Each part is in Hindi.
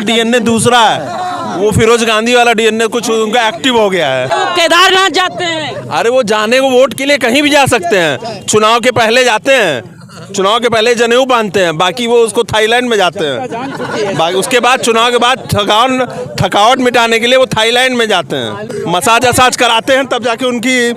डीएनए दूसरा है, वो फिरोज गांधी वाला डीएनए कुछ उनका एक्टिव हो गया है। केदारनाथ जाते हैं। अरे वो जाने को वोट के लिए कहीं भी जा सकते हैं, चुनाव के पहले जाते हैं, चुनाव के पहले जनेऊ बांधते हैं, बाकी वो उसको थाईलैंड में जाते हैं, बाकी उसके बाद चुनाव के बाद थकावट मिटाने के लिए वो थाईलैंड में जाते हैं, मसाज असाज कराते हैं, तब जाके उनकी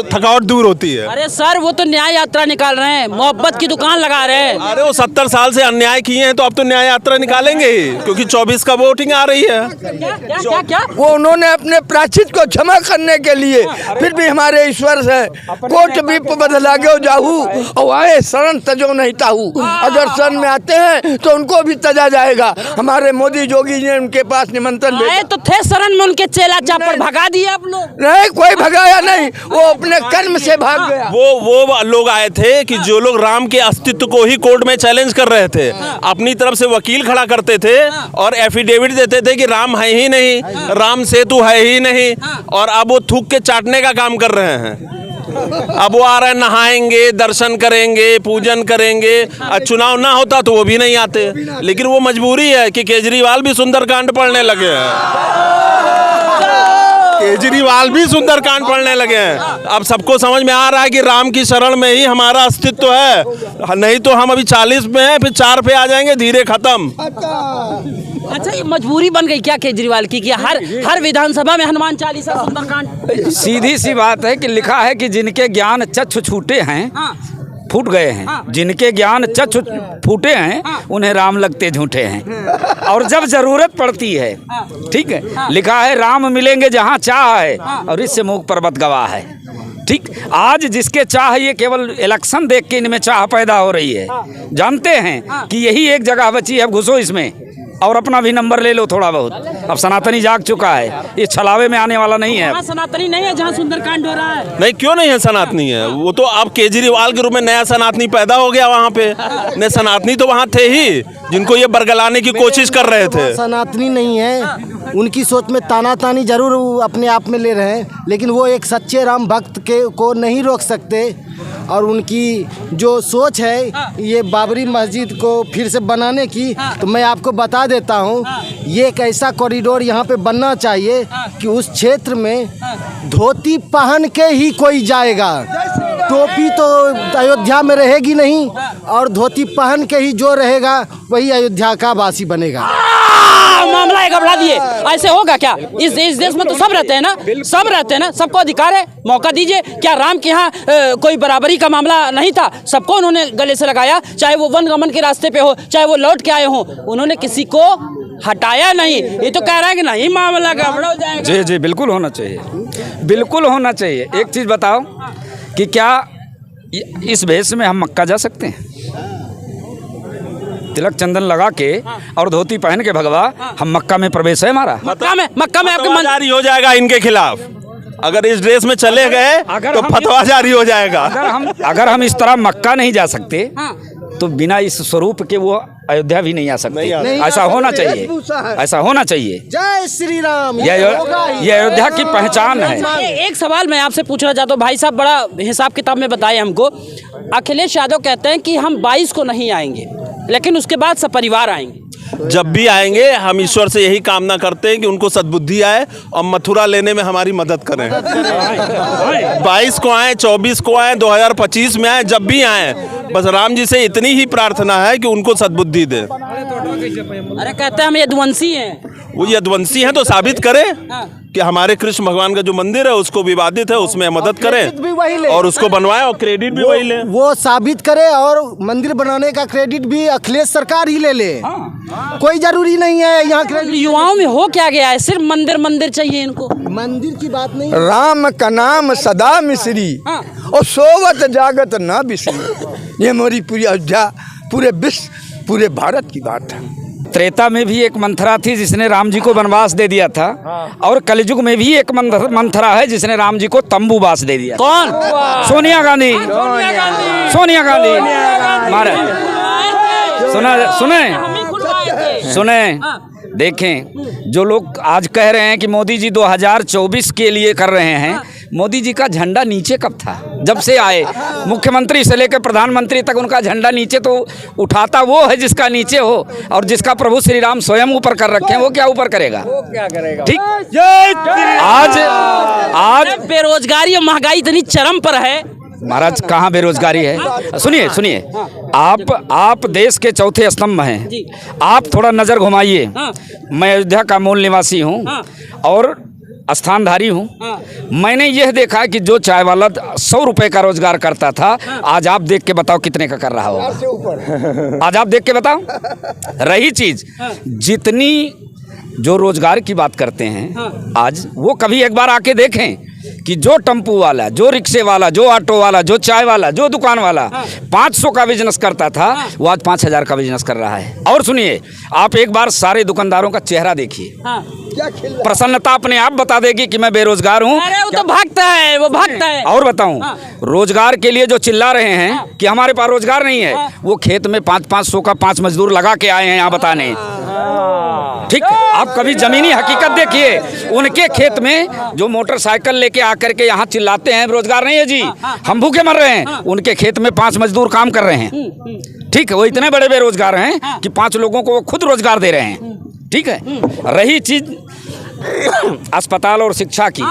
थकावट दूर होती है। अरे सर वो तो न्याय यात्रा निकाल रहे हैं, मोहब्बत की दुकान लगा रहे हैं। अरे वो 70 साल से अन्याय किए हैं तो अब तो न्याय यात्रा निकालेंगे ही, क्योंकि 24 का वोटिंग आ रही है। क्या वो उन्होंने अपने प्राचित को क्षमा करने के लिए फिर भी हमारे ईश्वर से कोट भी बदला गयो जाहू और आए शरण तजो नहीं ताहू। अगर शरण में आते हैं तो उनको भी तजा जाएगा। हमारे मोदी जोगी ने उनके पास निमंत्रण भेजा तो थे शरण में, उनके चेला चापर भगा दिए आप लोग। नहीं, कोई भगाया नहीं, वो अपने कर्म से भाग गया। वो लोग आए थे कि जो लोग राम के अस्तित्व को ही कोर्ट में चैलेंज कर रहे थे, अपनी तरफ से वकील खड़ा करते थे और एफिडेविट देते थे कि राम है ही नहीं, राम सेतु है ही नहीं, और अब वो थूक के चाटने का काम कर रहे हैं। अब वो आ रहे हैं, नहाएंगे, दर्शन करेंगे, पूजन करेंगे। चुनाव ना होता तो वो भी नहीं आते, लेकिन वो मजबूरी है कि केजरीवाल भी सुंदरकांड पढ़ने लगे हैं। केजरीवाल भी सुंदरकांड पढ़ने लगे हैं। अब सबको समझ में आ रहा है कि राम की शरण में ही हमारा अस्तित्व है, नहीं तो हम अभी 40 में हैं, फिर 4 पे आ जाएंगे, धीरे खत्म। अच्छा, ये मजबूरी बन गई क्या केजरीवाल की कि हर विधानसभा में हनुमान चालीसा सुंदरकांड? सीधी सी बात है कि लिखा है कि जिनके ज्ञान चक्षु छूटे हैं फूट गए हैं, जिनके ज्ञान चक्षु फूटे हैं उन्हें राम लगते झूठे हैं। और जब जरूरत पड़ती है, ठीक है, लिखा है राम मिलेंगे जहाँ चाह है और इससे मूक पर्वत गवाह है। ठीक, आज जिसके चाह, ये केवल इलेक्शन देख के इनमें चाह पैदा हो रही है। जानते हैं कि यही एक जगह बची है, घुसो इसमें और अपना भी नंबर ले लो थोड़ा बहुत। अब सनातनी जाग चुका है, ये छलावे में आने वाला नहीं है। सनातनी नहीं है जहाँ सुंदरकांड हो रहा है। नहीं, क्यों नहीं है सनातनी है, वो तो अब केजरीवाल के रूप में नया सनातनी पैदा हो गया वहाँ पे। नहीं, सनातनी तो वहाँ थे ही, जिनको ये बरगलाने की कोशिश कर रहे थे। सनातनी नहीं है, उनकी सोच में ताना तानी जरूर अपने आप में ले रहे हैं, लेकिन वो एक सच्चे राम भक्त को नहीं रोक सकते। और उनकी जो सोच है ये बाबरी मस्जिद को फिर से बनाने की, तो मैं आपको बता देता हूँ, ये एक ऐसा कॉरिडोर यहाँ पे बनना चाहिए कि उस क्षेत्र में धोती पहन के ही कोई जाएगा। टोपी तो अयोध्या में रहेगी नहीं, और धोती पहन के ही जो रहेगा वही अयोध्या का वासी बनेगा। मामला है, घबरा दिए। ऐसे होगा क्या? इस देश में तो सब रहते हैं ना, सब रहते हैं ना, सबको अधिकार है, मौका दीजिए। क्या राम के यहाँ कोई बराबरी का मामला नहीं था? सबको उन्होंने गले से लगाया, चाहे वो वन गमन के रास्ते पे हो, चाहे वो लौट के आए हो, उन्होंने किसी को हटाया नहीं। ये तो कह रहा है कि नहीं, मामला गड़बड़ हो जाएगा। जी जी, बिल्कुल होना चाहिए, बिल्कुल होना चाहिए। एक चीज़ बताओ कि क्या इस भेष में हम मक्का जा सकते हैं? तिलक चंदन लगा के और धोती पहन के भगवा, हम मक्का में प्रवेश है हमारा? मक्का में आपके मन जारी हो जाएगा इनके खिलाफ। अगर इस ड्रेस में चले गए तो फतवा जारी हो जाएगा। अगर हम इस तरह मक्का नहीं जा सकते तो बिना इस स्वरूप के वो अयोध्या भी नहीं आ सकते। ऐसा होना चाहिए, ऐसा होना चाहिए। जय श्री राम। ये अयोध्या की पहचान है। एक सवाल मैं आपसे पूछना चाहता हूँ, भाई साहब बड़ा हिसाब किताब में बताए हमको। अखिलेश यादव कहते हैं कि हम 22 को नहीं आएंगे, लेकिन उसके बाद सपरिवार आएंगे। जब भी आएंगे हम ईश्वर से यही कामना करते हैं कि उनको सद्बुद्धि आए और मथुरा लेने में हमारी मदद करें। 22 को आए, 24 को आए, 2025 में आए, जब भी आए, बस राम जी से इतनी ही प्रार्थना है कि उनको सद्बुद्धि दे। अरे कहते हैं हम यदुवंशी हैं। वो यदुवंशी हैं तो साबित करें कि हमारे कृष्ण भगवान का जो मंदिर है उसको विवादित है, उसमें मदद करें और उसको बनवाएं और क्रेडिट भी वही ले। वो साबित करे और मंदिर बनाने का क्रेडिट भी अखिलेश सरकार ही ले ले। कोई जरूरी नहीं है यहाँ युवाओं में हो क्या गया है, सिर्फ मंदिर मंदिर चाहिए इनको। मंदिर की बात नहीं, राम का नाम सदा मिश्री और सोवत जागत ना बिसरी। ये मोरी पूरी अयोध्या, पूरे विश्व, पूरे भारत की बात है। त्रेता में भी एक मंथरा थी जिसने राम जी को वनवास दे दिया था, और कलयुग में भी एक मंथरा है जिसने राम जी को तंबूवास दे दिया। कौन? सोनिया गांधी। सोनिया गांधी मारे। सुने देखें, जो लोग आज कह रहे हैं कि मोदी जी 2024 के लिए कर रहे हैं, मोदी जी का झंडा नीचे कब था? जब से आए मुख्यमंत्री से लेकर प्रधानमंत्री तक उनका झंडा नीचे तो उठाता वो है जिसका नीचे हो, और जिसका प्रभु श्री राम स्वयं ऊपर कर रखे हैं वो क्या ऊपर करेगा? ठीक। आज बेरोजगारी और महंगाई इतनी चरम पर है महाराज, कहाँ बेरोजगारी है? सुनिए सुनिए, आप देश के चौथे स्तंभ हैं। आप थोड़ा नजर घुमाइए। मैं अयोध्या का मूल निवासी हूँ और स्थानधारी हूँ। मैंने यह देखा कि जो चाय वाला 100 रुपए का रोजगार करता था, आज आप देख के बताओ कितने का कर रहा होगा। आज आप देख के बताओ। रही चीज, जितनी जो रोजगार की बात करते हैं आज, वो कभी एक बार आके देखें कि जो टेम्पू वाला, जो रिक्शे वाला, जो ऑटो वाला, जो चाय वाला, जो दुकान वाला 500 का बिजनेस करता था, वो आज 5000 का बिजनेस कर रहा है। और सुनिए, आप एक बार सारे दुकानदारों का चेहरा देखिए, प्रसन्नता अपने आप बता देगी कि मैं बेरोजगार हूँ। अरे वो तो भागता है, वो भागता है। और बताऊं, रोजगार के लिए जो चिल्ला रहे हैं कि हमारे पास रोजगार नहीं है, वो खेत में 500 का 5 मजदूर लगा के आए हैं यहाँ बताने। ठीक, आप कभी जमीनी हकीकत देखिए, उनके खेत में जो मोटरसाइकिल लेके आकर के यहाँ चिल्लाते हैं रोजगार नहीं है जी, हम भूखे मर रहे हैं, उनके खेत में 5 मजदूर काम कर रहे हैं। ठीक है, वो इतने बड़े बेरोजगार हैं कि 5 लोगों को वो खुद रोजगार दे रहे हैं। ठीक है। रही चीज अस्पताल और शिक्षा की,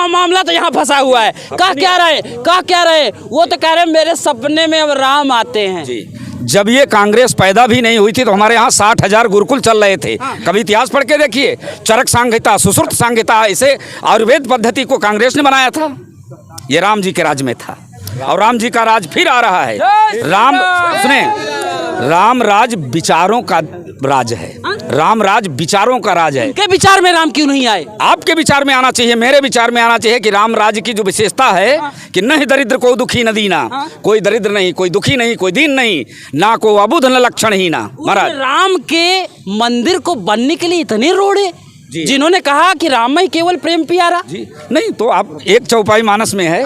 मामला तो यहाँ फंसा हुआ है। कह क्या रहे वो तो कह रहे मेरे सपने में अब राम आते हैं जी। जब ये कांग्रेस पैदा भी नहीं हुई थी तो हमारे यहाँ 60,000 गुरुकुल चल रहे थे। कभी इतिहास पढ़ के देखिए, चरक संहिता, सुश्रुत संहिता, इसे आयुर्वेद पद्धति को कांग्रेस ने बनाया था। ये राम जी के राज में था और राम जी का राज फिर आ रहा है। राम राज विचारों का राज है। राम राज विचारों का राज है। के विचार में राम क्यों नहीं आए? आपके विचार में आना चाहिए, मेरे विचार में आना चाहिए कि राम राज्य की जो विशेषता है कि नहीं दरिद्र को दुखी न दीना, कोई दरिद्र नहीं, कोई दुखी नहीं, कोई दीन नहीं, ना को अबुध न लक्षण ही ना। महाराज, राम के मंदिर को बनने के लिए इतने रोड़े, जिन्होंने कहा कि राम ही केवल प्रेम प्यारा जी। नहीं तो आप एक चौपाई मानस में है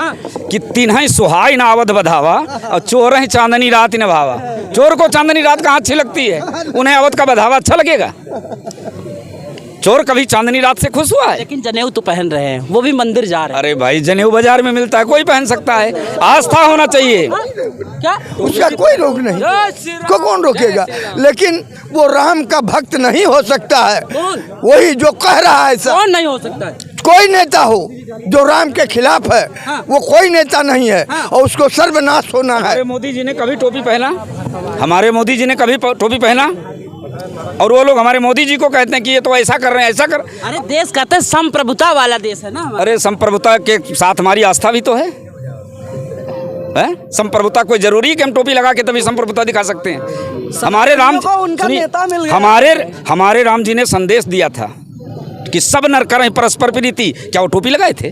कि तिन्है सुहाई ना अवध बधावा और चोर ही चांदनी रात न भावा। चोर को चांदनी रात कहाँ अच्छी लगती है? उन्हें अवध का बधावा अच्छा लगेगा? चोर कभी चांदनी रात से खुश हुआ है? लेकिन जनेऊ तो पहन रहे हैं, वो भी मंदिर जा रहे हैं। अरे भाई, जनेऊ बाजार में मिलता है, कोई पहन सकता है। आस्था होना चाहिए। क्या उसका कोई रोक नहीं, को कौन रोकेगा? लेकिन वो राम का भक्त नहीं हो सकता है। वही जो कह रहा है सर, कौन नहीं हो सकता है? कोई नेता हो जो राम के खिलाफ है, वो कोई नेता नहीं है और उसको सर्वनाश होना है। हमारे मोदी जी ने कभी टोपी पहना? हमारे मोदी जी ने कभी टोपी पहना? और वो लोग हमारे मोदी जी को कहते हैं कि ये तो ऐसा कर रहे हैं, ऐसा कर। अरे देश कहते हैं संप्रभुता वाला देश है ना हमारा। अरे संप्रभुता के साथ हमारी आस्था भी तो है। संप्रभुता कोई जरूरी है कि हम टोपी लगा के तभी संप्रभुता दिखा सकते हैं? हमारे राम हमारे राम जी ने संदेश दिया था कि सब नर करें परस्पर प्रीति। क्या वो टोपी लगाए थे?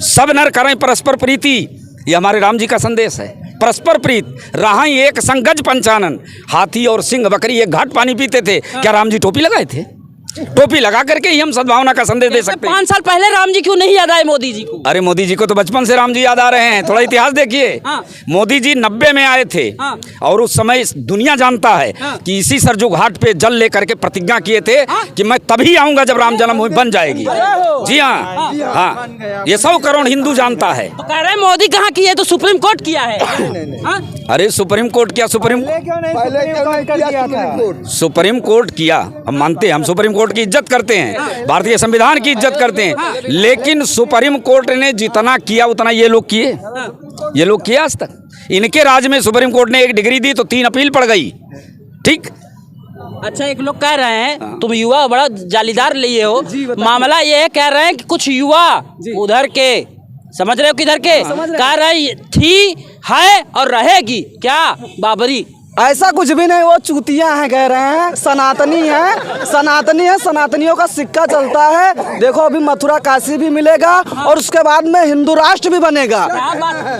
सब नर करें परस्पर प्रीति, ये हमारे राम जी का संदेश है। परस्पर प्रीत रहाई एक संगज पंचानन, हाथी और सिंह बकरी एक घाट पानी पीते थे। क्या राम जी टोपी लगाए थे? टोपी लगा करके ही हम सद्भावना का संदेश दे सकते हैं। 5 साल पहले राम जी क्यों नहीं याद आए मोदी जी को? अरे मोदी जी को तो बचपन से राम जी याद आ रहे हैं। थोड़ा इतिहास देखिए। मोदी जी 90 में आए थे और उस समय दुनिया जानता है कि इसी सरजू घाट पे जल लेकर के प्रतिज्ञा किए थे कि मैं तभी आऊंगा जब राम जन्मभूमि बन जाएगी। जी हाँ, ये 100 करोड़ हिंदू जानता है। तो कह रहे मोदी कहाँ किए? तो सुप्रीम कोर्ट किया है। अरे सुप्रीम कोर्ट क्या? सुप्रीम कोर्ट किया, हम मानते हैं, हम सुप्रीम कोर्ट की इज्जत करते हैं, भारतीय संविधान की इज्जत करते हैं, लेकिन सुप्रीम कोर्ट ने जितना किया उतना ये लोग किए आज तक। इनके राज में सुप्रीम कोर्ट ने एक डिग्री दी तो 3 अपील पड़ गई। ठीक। अच्छा, एक लोग कह रहे हैं तुम युवा बड़ा जालीदार लिए हो, मामला ये है, कह रहे हैं कि कुछ युवा उधर के, समझ रहे हो किधर के, कह रहे थी, है और रहेगी क्या बाबरी? ऐसा कुछ भी नहीं, वो चूतियां हैं, कह रहे हैं सनातनी है, सनातनियों का सिक्का चलता है। देखो अभी मथुरा काशी भी मिलेगा और उसके बाद में हिंदू राष्ट्र भी बनेगा।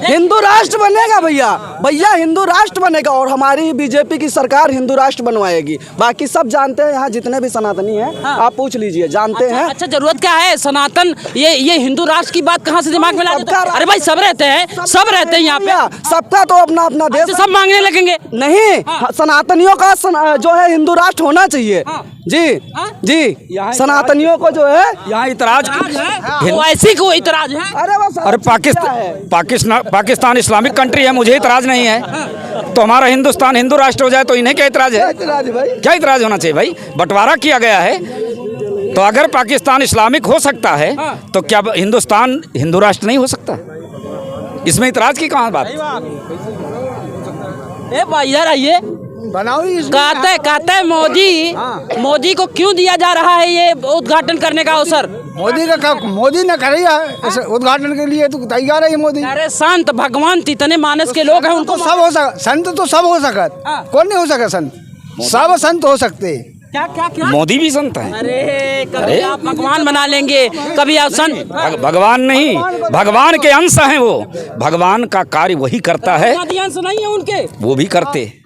हिंदू राष्ट्र बनेगा भैया हिंदू राष्ट्र बनेगा और हमारी बीजेपी की सरकार हिंदू राष्ट्र बनवाएगी। बाकी सब जानते हैं, यहाँ जितने भी सनातनी हैं आप पूछ लीजिए, जानते हैं। अच्छा, जरूरत क्या है सनातन, ये हिंदू राष्ट्र की बात कहाँ से दिमाग में ला देते? अरे भाई सब रहते हैं यहाँ पे, सबका तो अपना देश, सब मांगने लगेंगे? नहीं, सनातनियों का जो है हिंदू राष्ट्र होना चाहिए। जी हाँ? जी सनातनियों को जो है यहाँ इतराज वो ऐसी को इतराज है। अरे वो अरे पाकिस्तान इस्लामिक कंट्री है, मुझे इतराज नहीं है। तो हमारा हिंदुस्तान हिंदू राष्ट्र हो जाए तो इन्हें क्या इतराज है? क्या इतराज होना चाहिए भाई? बंटवारा किया गया है, तो अगर पाकिस्तान इस्लामिक हो सकता है तो क्या हिंदुस्तान हिंदू राष्ट्र नहीं हो सकता? इसमें इतराज की कहाँ बात? ए भाई इधर आइए। बनाओ कहते हैं मोदी को क्यों दिया जा रहा है ये उद्घाटन करने का अवसर? मोदी ने करे है उद्घाटन के लिए, तो तैयार है मोदी। अरे संत भगवान इतने मानस के लोग हैं, उनको सब हो सका, संत तो सब हो सकत, कौन नहीं हो सका संत? सब संत हो सकते। क्या क्या क्या? मोदी भी संत है। अरे कभी आप भगवान बना लेंगे, कभी आप संत। भगवान नहीं, भगवान के अंश हैं वो। भगवान का कार्य वही करता है, अंश नहीं है उनके, वो भी करते।